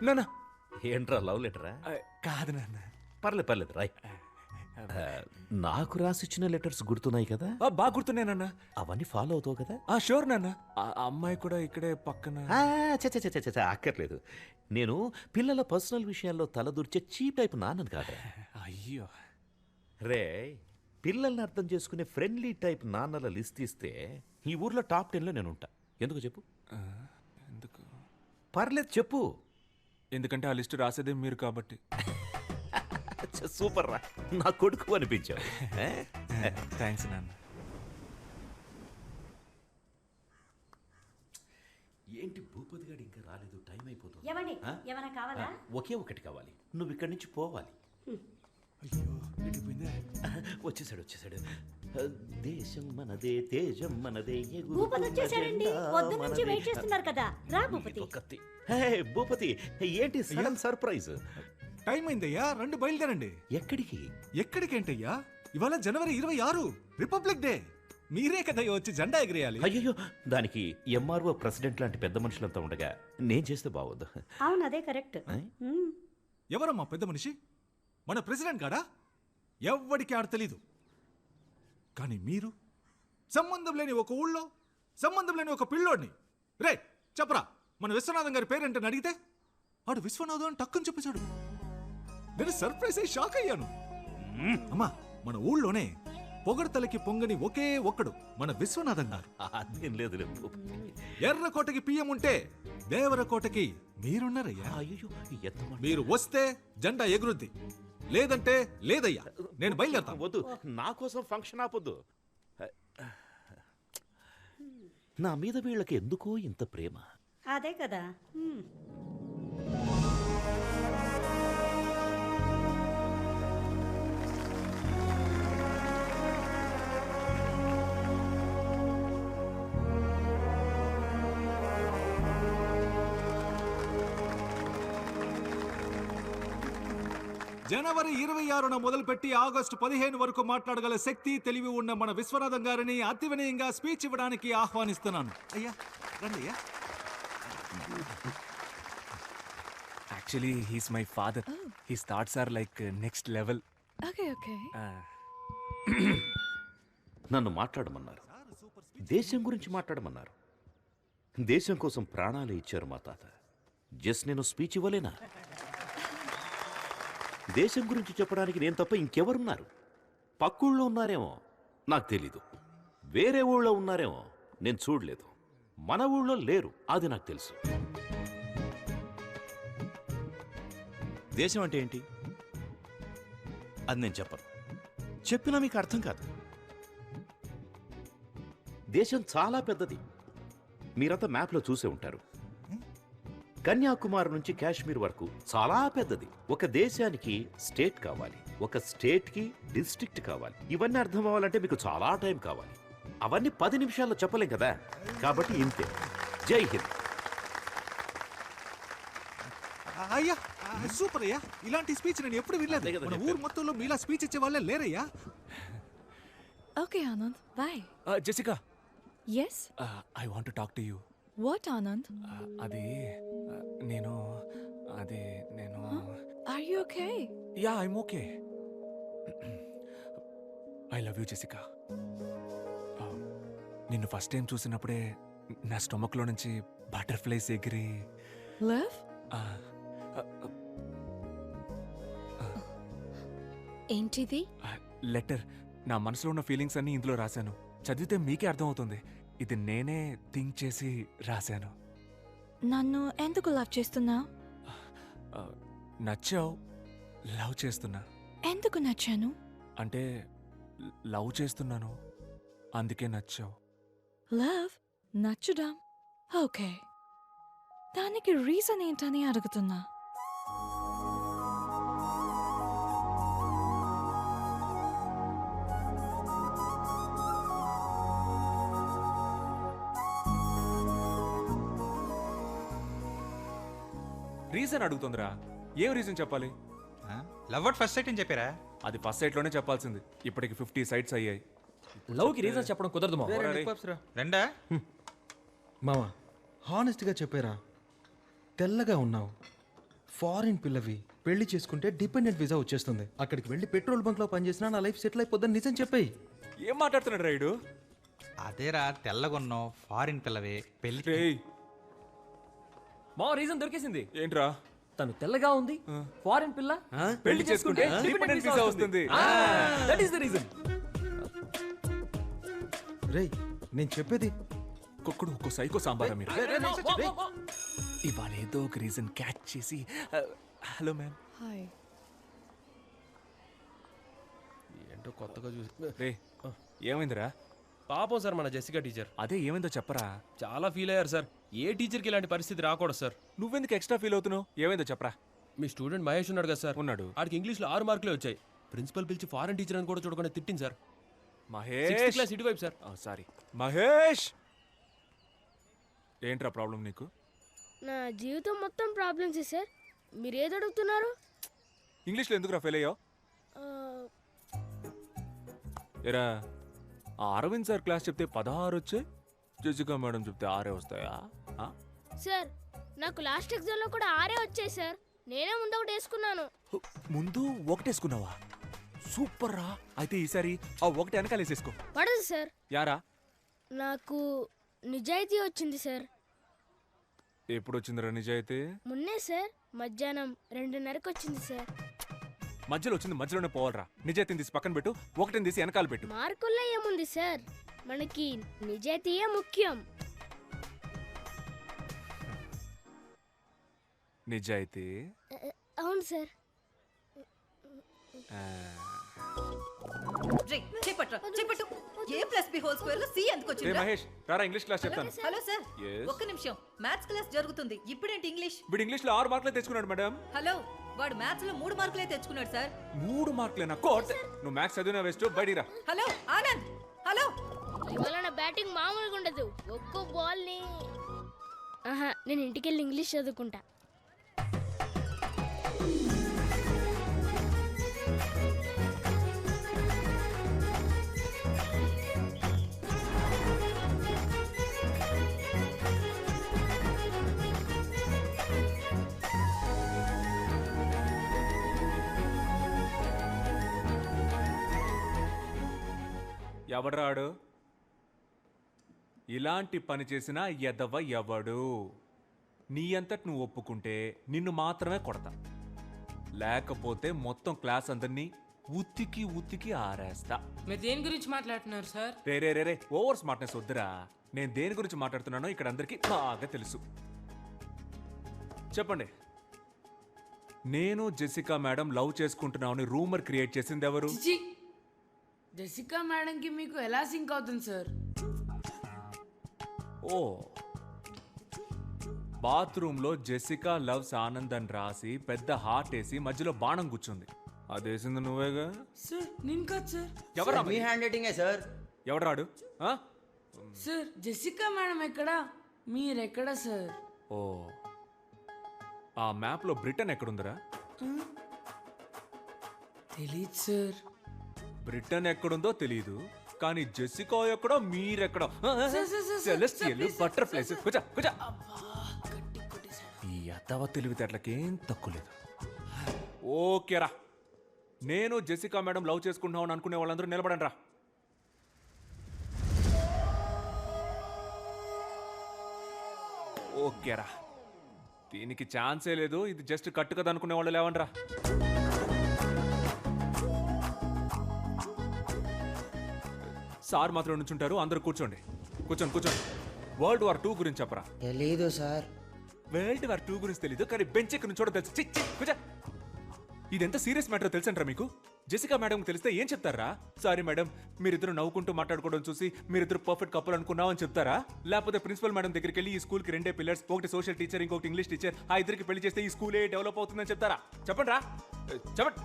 నాన్న ఏంట్రా లవ్ లెటరా? కాదు నాన్న. పర్లేదు రాయ్. నాకు రాసిచ్చిన లెటర్స్ గుర్తున్నాయి కదా? బాగా గుర్తున్నానన్న. అవన్నీ ఫాలో అవుతావు కదా? షూర్ నాన్న. ఆ అమ్మాయి కూడా ఇక్కడే పక్కన. అక్కర్లేదు. నేను పిల్లల పర్సనల్ విషయాల్లో తలదూర్చే చీప్ టైప్ నాన్నను కాదు. అయ్యో రే, పిల్లల్ని అర్థం చేసుకునే ఫ్రెండ్లీ టైప్ నాన్నల లిస్ట్ ఇస్తే ఈ ఊర్లో టాప్ 10లో నేను ఉంటా. ఎందుకు చెప్పు? ఎందుకు? పర్లేదు చెప్పు. ఎందుకంటే ఆ లిస్టు రాసేదే మీరు కాబట్టి. సూపర్ రా, నా కొడుకు అనిపించావు. థ్యాంక్స్ నాన్న. ఏంటి భూపతి గారు ఇంకా రాలేదు? టైం అయిపోతుంది. ఏమన్నా కావాలా? ఒకే ఒకటి కావాలి. నువ్వు ఇక్కడి నుంచి పోవాలి. అయ్యో వెళ్ళిపోయిందే. వచ్చేసాడు. దేశం మనదే, తేజం మనదే. భూపతి వచ్చేసాడండి. పొద్దు నుంచి వెయిట్ చేస్తున్నారు కదా. రా భూపతి. భూపతి ఏంటి సడన్ సర్ప్రైజ్? టైం అయిందయ్యా, రండి బయలుదేరండి. ఎక్కడికి? ఎక్కడికేంటయ్యా? ఇవాళ జనవరి 26 రిపబ్లిక్ డే. మీరే కదా వచ్చి జెండా ఎగిరేయాలి. అయ్యో, దానికి ఎంఆర్ఓ ప్రెసిడెంట్ లాంటి పెద్ద మనుషులంతా ఉండగా నేను చేస్తే బాగోదు. అవును, అదే కరెక్ట్. ఎవరమ్మా పెద్ద మనిషి? మన ప్రెసిడెంట్ కాడా? ఎవ్వడికి ఆడ తెలీదు. కానీ మీరు సంబంధం లేని ఒక ఊళ్ళో సంబంధం లేని ఒక పిల్లోడిని రే చెప్పరా మన విశ్వనాథం గారి పేరేంటని అడిగితే ఆడు విశ్వనాథం అని టక్కుని చెప్పేశాడు. నేను సర్ప్రైజ్ అయ్యి షాక్ అయ్యాను. అమ్మా, మన ఊళ్ళోనే పొగడతలకి పొంగని ఒకే ఒక్కడు మన విశ్వనాథం గారు. అదేం లేదు. ఎర్రకోటకి పియ్యం ఉంటే దేవరకోటకి మీరున్నారయ్యా. అయ్యో, మీరు వస్తే జెండా ఎగురుద్ది, లేదంటే లేదయ్యా. నేను బయలుదేరతాను. వద్దు, నా కోసం ఫంక్షన్ ఆపొద్దు. నా మీద వీళ్ళకి ఎందుకో ఇంత ప్రేమ. అదే కదా. జనవరి 26న మొదలుపెట్టి ఆగస్టు 15 వరకు మాట్లాడగల శక్తి, తెలివి ఉన్న మన విశ్వనాథం గారిని అతి వినయంగా స్పీచ్ ఇవ్వడానికి ఆహ్వానిస్తున్నాను. అయ్యా రండి అయ్యా. Actually he's my father. His thoughts are like next level. Okay. నన్ను మాట్లాడమన్నారు, దేశం గురించి మాట్లాడమన్నారు. దేశం కోసం ప్రాణాలు ఇచ్చారు మా తాత. జస్ట్ నేను స్పీచ్ ఇవ్వలేనా? దేశం గురించి చెప్పడానికి నేను తప్ప ఇంకెవరున్నారు? పక్కూళ్ళో ఉన్నారేమో, నాకు తెలీదు. వేరే ఊళ్ళో ఉన్నారేమో, నేను చూడలేదు. మన ఊళ్ళో లేరు, అది నాకు తెలుసు. దేశం అంటే ఏంటి అది నేను చెప్పను. చెప్పినా మీకు అర్థం కాదు. దేశం చాలా పెద్దది. మీరంతా మ్యాప్లో చూసే ఉంటారు. కన్యాకుమారి నుంచి కాశ్మీర్ వరకు చాలా పెద్దది. ఒక దేశానికి స్టేట్ కావాలి, ఒక స్టేట్కి డిస్ట్రిక్ట్ కావాలి. ఇవన్నీ అర్థం అవ్వాలంటే మీకు చాలా టైం కావాలి. అవన్నీ 10 నిమిషాల్లో చెప్పలేం కదా. కాబట్టి ఇంతే. జై హింద్. అయ్యా సూపర్ అయ్యా. ఇలాంటి స్పీచ్ నేను ఎప్పుడు వినలేదు. మన ఊరు మొత్తంలో మీలా స్పీచ్ ఇచ్చే వాళ్ళే లేరయ్యా. Okay Anand, bye. Jessica, yes, I want to talk to you. What Anand? అది నేను are you okay? Yeah, I'm okay. I love you Jessica. నిన్ను ఫస్ట్ టైం చూసినప్పుడే నా స్టొమక్లో నుంచి బటర్ఫ్లైస్ ఎగిరి. లవ్? ఏంటిది? లెటర్. నా మనసులో ఉన్న ఫీలింగ్స్ అన్ని ఇందులో రాశాను. చదివితే మీకే అర్థమవుతుంది. ఇది నేనే థింక్ చేసి రాశాను. నన్ను ఎందుకు లవ్ చేస్తున్నావు? నచ్చావు, లవ్ చేస్తున్నా. ఎందుకు నచ్చాను? అంటే లవ్ చేస్తున్నాను, అందుకే నచ్చావు. లవ్ నచ్చడం ఓకే, దానికి రీజన్ ఏంటని అడుగుతున్నా. రీజన్ అడుగుతుందిరా. ఏం రీజన్ చెప్పాలి? లవ్ అట్ ఫస్ట్ సైట్ అని చెప్పారా? అది ఫస్ట్ సైట్ లోనే చెప్పాల్సింది. ఇప్పటికి 50 సైట్స్ అయ్యాయి. లవ్ కి రీజన్ చెప్పడం కుదరదు మామ. రెండా మామ హానెస్ట్గా చెప్పారా? తెల్లగా ఉన్నావు, ఫారిన్ పిల్లవి పెళ్లి చేసుకుంటే డిపెండెంట్ వీసా వచ్చేస్తుంది. అక్కడికి వెళ్ళి పెట్రోల్ బంక్ లో పనిచేసినా నా లైఫ్ సెటిల్ అయిపోద్దని నిజం చెప్పాయి. ఏం మాట్లాడుతున్నాడు రైడు? అదేరా తెల్లగొన్నావు ఫారిన్ పిల్లవే పెళ్లి రేయ్ మా రీజన్ దొరికేసింది. ఏంట్రా? తను తెల్లగా ఉంది, ఫారెన్ పిల్ల, పెళ్లి చేసుకుంటే dependent visa వస్తుంది. That is the reason. రేయ్ నేను చెప్పేది ఒక్కొక్కడు ఒక్కో సైకో సాంబారా మీరు. ఇవాళ ఏదో ఒక రీజన్ క్యాచ్ చేసి హలో మ్యామ్. హాయ్. ఏంటో కొత్తగా చూసి రే ఏమైందిరా? పాపం సార్ మన జెసికా టీచర్ అదే ఏమైందో చెప్పరా. చాలా ఫీల్ అయ్యారు సార్. ఏ టీచర్కి ఇలాంటి పరిస్థితి రాకూడదు సార్. నువ్వెందుకు ఎక్స్ట్రా ఫీల్ అవుతున్నావు? ఏమైందో చెప్పరా. మీ స్టూడెంట్ మహేష్ ఉన్నాడు కదా సార్, ఉన్నాడు. ఆడికి ఇంగ్లీష్లో 6 మార్కులే వచ్చాయి. ప్రిన్సిపల్ పిలిచి ఫారెన్ టీచర్ అని కూడా చూడకుండా తిట్టింది సార్. మహేష్ క్లాస్ ఇటువైపు సార్. సారీ మహేష్. ఏంట్రా ప్రాబ్లం నీకు? నా జీవితం మొత్తం ప్రాబ్లమ్స్ సార్. మీరు ఏది అడుగుతున్నారు? ఇంగ్లీష్లో ఎందుకురా ఫెయిల్ అయ్యావు? ఎరా ఆ అరవింద్ సార్ క్లాస్ చెప్తే 16 వచ్చాయి, జెసికా మేడం చెప్తే 6 వస్తాయా? సార్ నాకు లాస్ట్ ఎగ్జామ్లో కూడా 6 వచ్చాయి సార్. నేనే ముందు ఒకటి వేసుకున్నాను. ముందు ఒకటేసుకున్నావా? సూపర్ రా. అయితే ఈసారి ఆ ఒకటి వెనకాల వేసేసుకో. పడదు సార్. యారా? నాకు నిజాయితీ వచ్చింది సార్. ఎప్పుడు వచ్చిందిరా నిజాయితీ? మొన్నే సార్, మధ్యాహ్నం 2:30కి వచ్చింది సార్. మధ్యలో వచ్చింది మధ్యలోనే పోవాలరా. నిజాయితీని తీసి పక్కన పెట్టు, ఒకటిని తీసి వెనకాల పెట్టు. మార్కుల్లో ఏముంది సార్, మనకి నిజాయితీయే ముఖ్యం. నిజాయితీ? అవును సార్. రే మహేష్ రారా, ఇంగ్లీష్ క్లాస్ చెప్తాను. Hello sir, Yes. ఒక్క నిమిషం. మ్యాథ్స్ క్లాస్ జరుగుతుంది. ఇప్పుడేంటి ఇంగ్లీష్? వీడు ఇంగ్లీష్లో 6 మార్కులే తెచ్చుకున్నాడు మేడం. హలో, వాడు మ్యాథ్స్ లో 3 మార్కులే తెచ్చుకున్నాడు సార్. 3 మార్కులేనా? కోట్ నువ్వు మ్యాథ్స్ చదివినా వేస్ట్, బయటికి రా. Hello Anand, hello. ఇవాళ నా బ్యాటింగ్ మామూలుగా ఉండదు. ఒక్కో బాల్ని నేను ఇంటికి వెళ్ళి ఇంగ్లీష్ చదువుకుంటా. ఎవడ్రాడు? ఇలాంటి పని చేసిన ఎదవ ఎవడు? నీ అంతటి నువ్వు ఒప్పుకుంటే నిన్ను మాత్రమే కొడతా, లేకపోతే మొత్తం క్లాస్ అందరినీ ఉత్తికి ఉత్తికి ఆరేస్తా. మీరు దేని గురించి మాట్లాడుతున్నారు సార్? రే రే రే రే ఓవర్ స్మార్ట్నెస్ వద్దురా. నేను దేని గురించి మాట్లాడుతున్నానో ఇక్కడ అందరికీ బాగా తెలుసు. చెప్పండి. నేను జెసికా మేడం లవ్ చేసుకుంటున్నామని రూమర్ క్రియేట్ చేసింది ఎవరు? జెసికా మేడంకి మీకు ఎలా సింక్ అవుతుంది సార్? ఓ, బాత్రూంలో జెసికా లవ్స్ ఆనంద్ అని రాసి పెద్ద హార్ట్ వేసి మధ్యలో బాణం కూర్చుంది. అదేసింది నువ్వేగా? సార్ నేను కాదు సార్. ఎవరా? మీ హ్యాండ్ రైటింగే సార్. ఎవడరాడు? సార్ జెసికా మేడం ఎక్కడా, మీరెక్కడా సార్? ఓ, ఆ మ్యాప్లో బ్రిటన్ ఎక్కడుందిరా? తెలీదు సార్. బ్రిటన్ ఎక్కడుందో తెలీదు, కానీ జెసికా ఎక్కడో మీరెక్కడో. Celestial butterflies. కూర్చో కూర్చో. ఈ అత్తవ తెలివితేటలకేం తక్కువ లేదు. ఓకేరా, నేను జెసికా మేడం లవ్ చేసుకుంటున్నామని అనుకునే వాళ్ళందరూ నిలబడండి రా. ఓకేరా, దీనికి ఛాన్సే లేదు. ఇది జస్ట్ కట్టు కదా అనుకునే వాళ్ళు లేవండి రా. సార్ మాత్రం నుంచుంటారు, అందరూ కూర్చోండి. కూర్చోండి కూర్చోండి. వరల్డ్ వార్ 2 గురించి చెప్పరా? తెలీదు సార్. వరల్డ్ వార్ 2 గురించి తెలీదు, కానీ బెంచ్ ఎక్కడ నుంచోడో తెలుసు. కూర్చో. ఇదెంత సీరియస్ మ్యాటర్ తెలుసంటారా మీకు? జెసికా మేడం తెలిస్తే ఏం చెప్తారా? సారీ మేడం, మీరిద్దరు నవ్వుకుంటూ మాట్లాడుకోవడం చూసి మీరిద్దరు పర్ఫెక్ట్ కప్పులు అనుకున్నామని చెప్తారా? లేకపోతే ప్రిన్సిపల్ మేడం దగ్గరికి వెళ్ళి ఈ స్కూల్కి 2 పిల్లర్స్, ఒకటి సోషల్ టీచర్, ఇంకొకటి ఇంగ్లీష్ టీచర్, ఆ ఇద్దరికి పెళ్లి చేస్తే ఈ స్కూలే డెవలప్ అవుతుందని చెప్తారా? చెప్పండి రా, చెప్పండి.